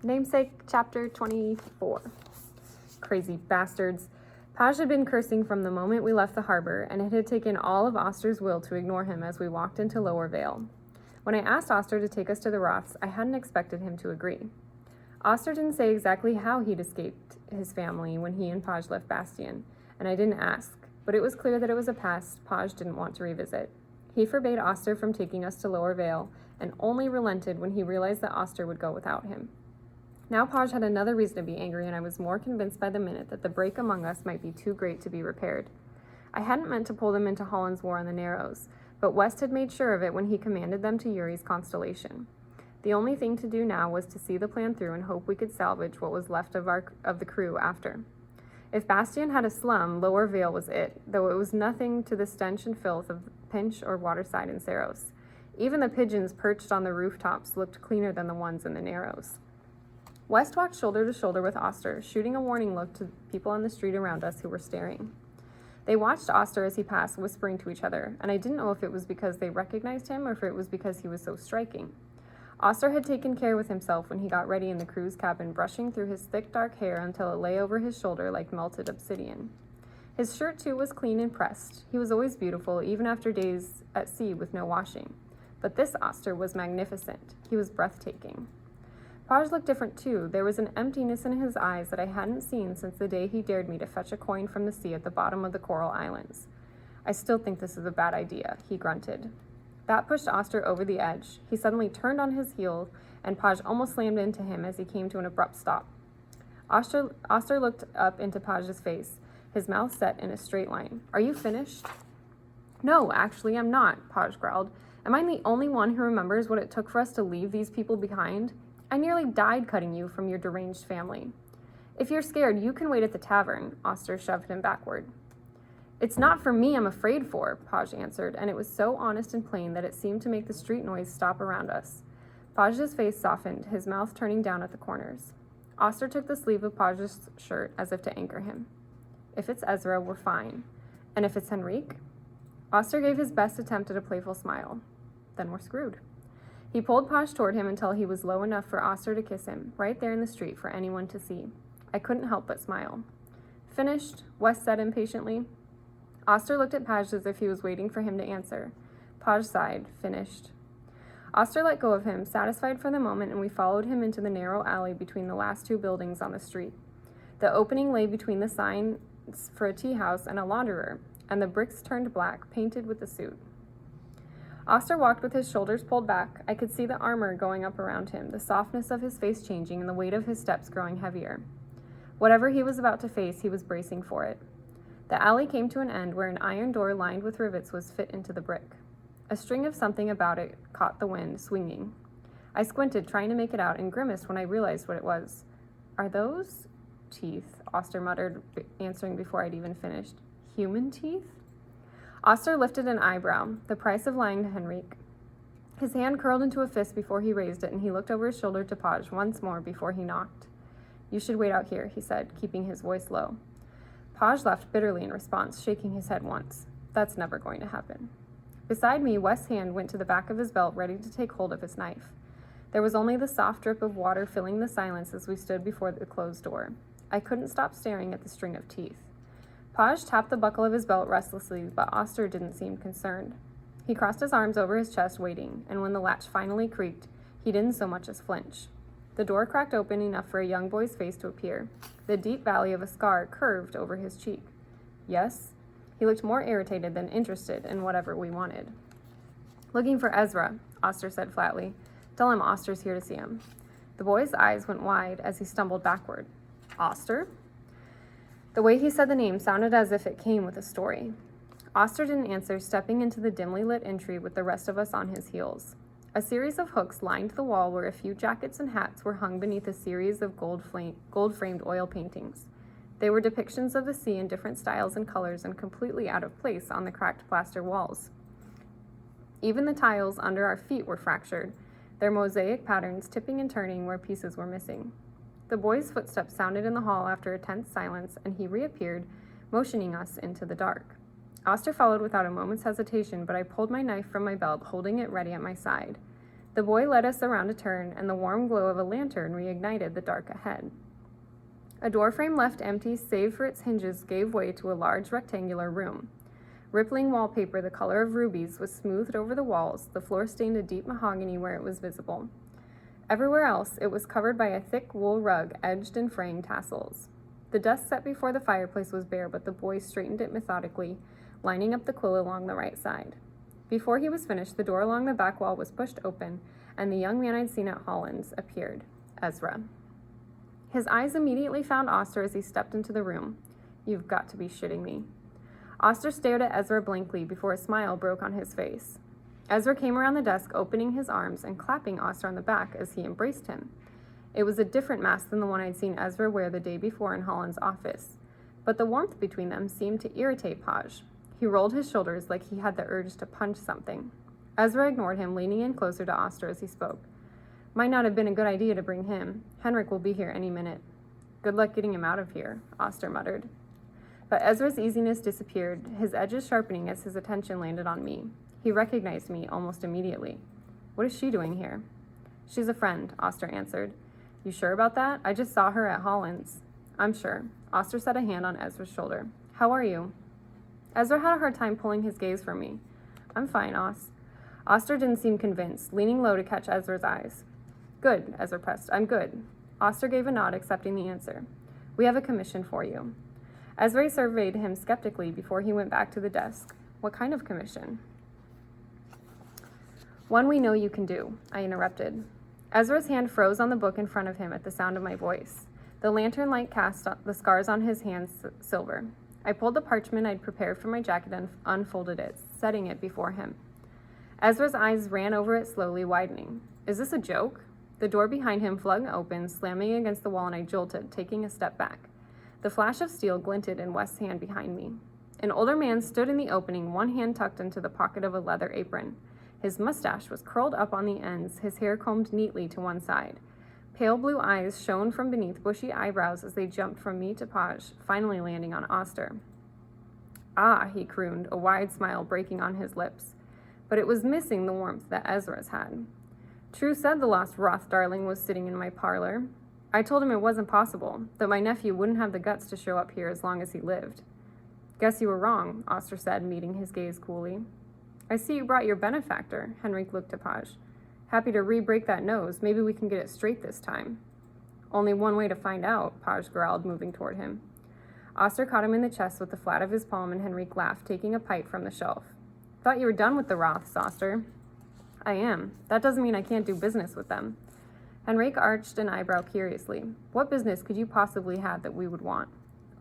Namesake Chapter 24. Crazy bastards. Paj had been cursing from the moment we left the harbor, and it had taken all of Oster's will to ignore him as we walked into Lower Vale. When I asked Oster to take us to the Roths, I hadn't expected him to agree. Oster didn't say exactly how he'd escaped his family when he and Paj left Bastion, and I didn't ask, but it was clear that it was a past Paj didn't want to revisit. He forbade Oster from taking us to Lower Vale, and only relented when he realized that Oster would go without him. Now Paj had another reason to be angry, and I was more convinced by the minute that the break among us might be too great to be repaired. I hadn't meant to pull them into Holland's War on the Narrows, but West had made sure of it when he commanded them to Yuri's constellation. The only thing to do now was to see the plan through and hope we could salvage what was left of the crew after. If Bastion had a slum, Lower Vale was it, though it was nothing to the stench and filth of Pinch or Waterside and Saros. Even the pigeons perched on the rooftops looked cleaner than the ones in the Narrows. West walked shoulder to shoulder with Oster, shooting a warning look to people on the street around us who were staring. They watched Oster as he passed, whispering to each other, and I didn't know if it was because they recognized him or if it was because he was so striking. Oster had taken care with himself when he got ready in the crew's cabin, brushing through his thick dark hair until it lay over his shoulder like melted obsidian. His shirt, too, was clean and pressed. He was always beautiful, even after days at sea with no washing. But this Oster was magnificent. He was breathtaking. Paj looked different, too. There was an emptiness in his eyes that I hadn't seen since the day he dared me to fetch a coin from the sea at the bottom of the Coral Islands. I still think this is a bad idea, he grunted. That pushed Oster over the edge. He suddenly turned on his heel, and Paj almost slammed into him as he came to an abrupt stop. Oster looked up into Paj's face, his mouth set in a straight line. Are you finished? No, actually, I'm not, Paj growled. Am I the only one who remembers what it took for us to leave these people behind? I nearly died cutting you from your deranged family. If you're scared, you can wait at the tavern, Oster shoved him backward. It's not for me I'm afraid for, Paj answered, and it was so honest and plain that it seemed to make the street noise stop around us. Paj's face softened, his mouth turning down at the corners. Oster took the sleeve of Paj's shirt as if to anchor him. If it's Ezra, we're fine. And if it's Henrique? Oster gave his best attempt at a playful smile. Then we're screwed. He pulled Paj toward him until he was low enough for Oster to kiss him, right there in the street for anyone to see. I couldn't help but smile. Finished? West said impatiently. Oster looked at Paj as if he was waiting for him to answer. Paj sighed, finished. Oster let go of him, satisfied for the moment, and we followed him into the narrow alley between the last two buildings on the street. The opening lay between the signs for a tea house and a launderer, and the bricks turned black, painted with the suit. Oster walked with his shoulders pulled back. I could see the armor going up around him, the softness of his face changing, and the weight of his steps growing heavier. Whatever he was about to face, he was bracing for it. The alley came to an end where an iron door lined with rivets was fit into the brick. A string of something about it caught the wind, swinging. I squinted, trying to make it out, and grimaced when I realized what it was. Are those teeth? Oster muttered, answering before I'd even finished. Human teeth? Oster lifted an eyebrow, the price of lying to Henrique. His hand curled into a fist before he raised it, and he looked over his shoulder to Paj once more before he knocked. You should wait out here, he said, keeping his voice low. Paj laughed bitterly in response, shaking his head once. That's never going to happen. Beside me, West's hand went to the back of his belt, ready to take hold of his knife. There was only the soft drip of water filling the silence as we stood before the closed door. I couldn't stop staring at the string of teeth. Paj tapped the buckle of his belt restlessly, but Oster didn't seem concerned. He crossed his arms over his chest, waiting, and when the latch finally creaked, he didn't so much as flinch. The door cracked open enough for a young boy's face to appear. The deep valley of a scar curved over his cheek. Yes? He looked more irritated than interested in whatever we wanted. Looking for Ezra, Oster said flatly. Tell him Oster's here to see him. The boy's eyes went wide as he stumbled backward. Oster? The way he said the name sounded as if it came with a story. Oster didn't answer, stepping into the dimly lit entry with the rest of us on his heels. A series of hooks lined the wall where a few jackets and hats were hung beneath a series of gold-framed oil paintings. They were depictions of the sea in different styles and colors and completely out of place on the cracked plaster walls. Even the tiles under our feet were fractured, their mosaic patterns tipping and turning where pieces were missing. The boy's footsteps sounded in the hall after a tense silence, and he reappeared, motioning us into the dark. Oster followed without a moment's hesitation, but I pulled my knife from my belt, holding it ready at my side. The boy led us around a turn, and the warm glow of a lantern reignited the dark ahead. A door frame left empty save for its hinges gave way to a large rectangular room. Rippling wallpaper the color of rubies was smoothed over the walls, the floor stained a deep mahogany where it was visible. Everywhere else, it was covered by a thick wool rug edged in fraying tassels. The desk set before the fireplace was bare, but the boy straightened it methodically, lining up the quill along the right side. Before he was finished, the door along the back wall was pushed open, and the young man I'd seen at Holland's appeared, Ezra. His eyes immediately found Oster as he stepped into the room. "You've got to be shitting me." Oster stared at Ezra blankly before a smile broke on his face. Ezra came around the desk, opening his arms and clapping Oster on the back as he embraced him. It was a different mask than the one I'd seen Ezra wear the day before in Holland's office, but the warmth between them seemed to irritate Paj. He rolled his shoulders like he had the urge to punch something. Ezra ignored him, leaning in closer to Oster as he spoke. "Might not have been a good idea to bring him. Henrik will be here any minute." "Good luck getting him out of here," Oster muttered. But Ezra's easiness disappeared, his edges sharpening as his attention landed on me. He recognized me almost immediately. "What is she doing here?" "She's a friend," Oster answered. "You sure about that? I just saw her at Holland's." "I'm sure." Oster set a hand on Ezra's shoulder. "How are you?" Ezra had a hard time pulling his gaze from me. "I'm fine, Os." Oster didn't seem convinced, leaning low to catch Ezra's eyes. "Good," Ezra pressed. "I'm good." Oster gave a nod, accepting the answer. "We have a commission for you." Ezra surveyed him skeptically before he went back to the desk. "What kind of commission?" "One we know you can do," I interrupted. Ezra's hand froze on the book in front of him at the sound of my voice. The lantern light cast the scars on his hands silver. I pulled the parchment I'd prepared for my jacket and unfolded it, setting it before him. Ezra's eyes ran over it slowly, widening. "Is this a joke?" The door behind him flung open, slamming against the wall, and I jolted, taking a step back. The flash of steel glinted in West's hand behind me. An older man stood in the opening, one hand tucked into the pocket of a leather apron. His mustache was curled up on the ends, his hair combed neatly to one side. Pale blue eyes shone from beneath bushy eyebrows as they jumped from me to Paj, finally landing on Oster. "Ah," he crooned, a wide smile breaking on his lips. But it was missing the warmth that Ezra's had. "True said the lost Roth darling was sitting in my parlor. I told him it wasn't possible, that my nephew wouldn't have the guts to show up here as long as he lived." "Guess you were wrong," Oster said, meeting his gaze coolly. "I see you brought your benefactor," Henrik looked to Paj. "Happy to re-break that nose. Maybe we can get it straight this time." "Only one way to find out," Paj growled, moving toward him. Oster caught him in the chest with the flat of his palm, and Henrik laughed, taking a pipe from the shelf. "Thought you were done with the Roths, Oster." "I am. That doesn't mean I can't do business with them." Henrik arched an eyebrow curiously. "What business could you possibly have that we would want?"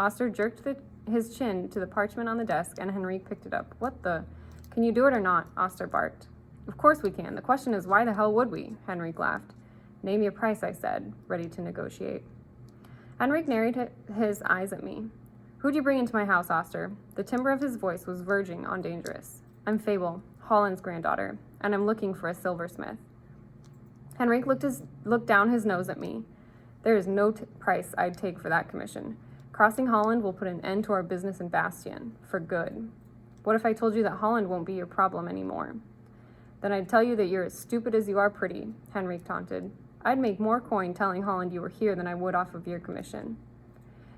Oster jerked his chin to the parchment on the desk, and Henrik picked it up. "What the? Can you do it or not?" Oster barked. "Of course we can. The question is, why the hell would we?" Henrik laughed. "Name your price," I said, ready to negotiate. Henrik narrowed his eyes at me. "Who'd you bring into my house, Oster?" The timbre of his voice was verging on dangerous. "I'm Fable, Holland's granddaughter, and I'm looking for a silversmith." Henrik looked down his nose at me. "There is no price I'd take for that commission. Crossing Holland will put an end to our business in Bastion, for good." "What if I told you that Holland won't be your problem anymore?" "Then I'd tell you that you're as stupid as you are pretty," Henrik taunted. "I'd make more coin telling Holland you were here than I would off of your commission."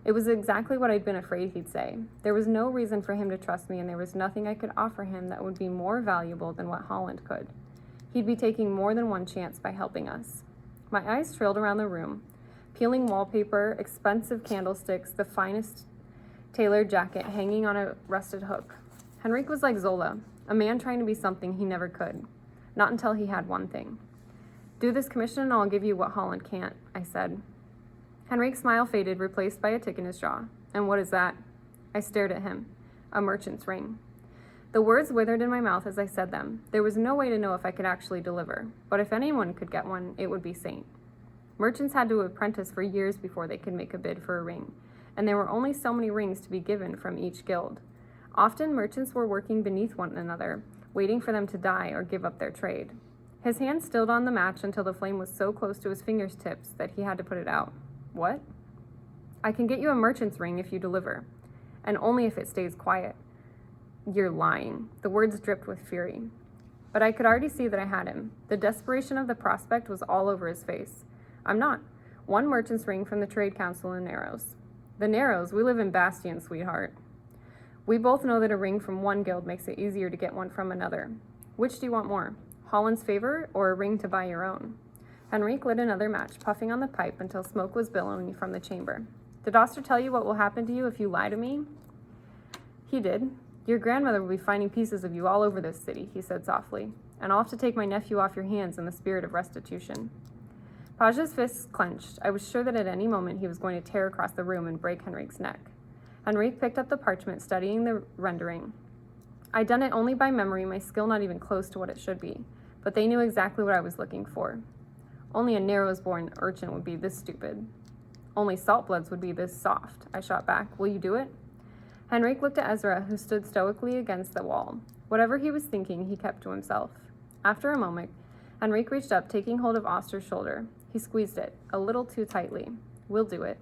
It was exactly what I'd been afraid he'd say. There was no reason for him to trust me, and there was nothing I could offer him that would be more valuable than what Holland could. He'd be taking more than one chance by helping us. My eyes trailed around the room, peeling wallpaper, expensive candlesticks, the finest tailored jacket hanging on a rusted hook. Henrik was like Zola, a man trying to be something he never could. Not until he had one thing. "Do this commission and I'll give you what Holland can't," I said. Henrik's smile faded, replaced by a tick in his jaw. "And what is that?" I stared at him. "A merchant's ring." The words withered in my mouth as I said them. There was no way to know if I could actually deliver, but if anyone could get one, it would be Saint. Merchants had to apprentice for years before they could make a bid for a ring, and there were only so many rings to be given from each guild. Often merchants were working beneath one another, waiting for them to die or give up their trade. His hand stilled on the match until the flame was so close to his fingertips that he had to put it out. "What?" "I can get you a merchant's ring if you deliver, and only if it stays quiet." "You're lying." The words dripped with fury. But I could already see that I had him. The desperation of the prospect was all over his face. I'm not. One merchant's ring from the Trade Council in Narrows. The Narrows? We live in Bastion, sweetheart. We both know that a ring from one guild makes it easier to get one from another. Which do you want more? Holland's favor or a ring to buy your own? Henrique lit another match, puffing on the pipe until smoke was billowing from the chamber. Did Oster tell you what will happen to you if you lie to me? He did. Your grandmother will be finding pieces of you all over this city, he said softly, and I'll have to take my nephew off your hands in the spirit of restitution. Paja's fists clenched. I was sure that at any moment he was going to tear across the room and break Henrique's neck. Henrique picked up the parchment, studying the rendering. I'd done it only by memory, my skill not even close to what it should be, but they knew exactly what I was looking for. Only a Narrows-born urchin would be this stupid. Only Saltbloods would be this soft, I shot back. Will you do it? Henrique looked at Ezra, who stood stoically against the wall. Whatever he was thinking, he kept to himself. After a moment, Henrique reached up, taking hold of Oster's shoulder. He squeezed it, a little too tightly. We'll do it.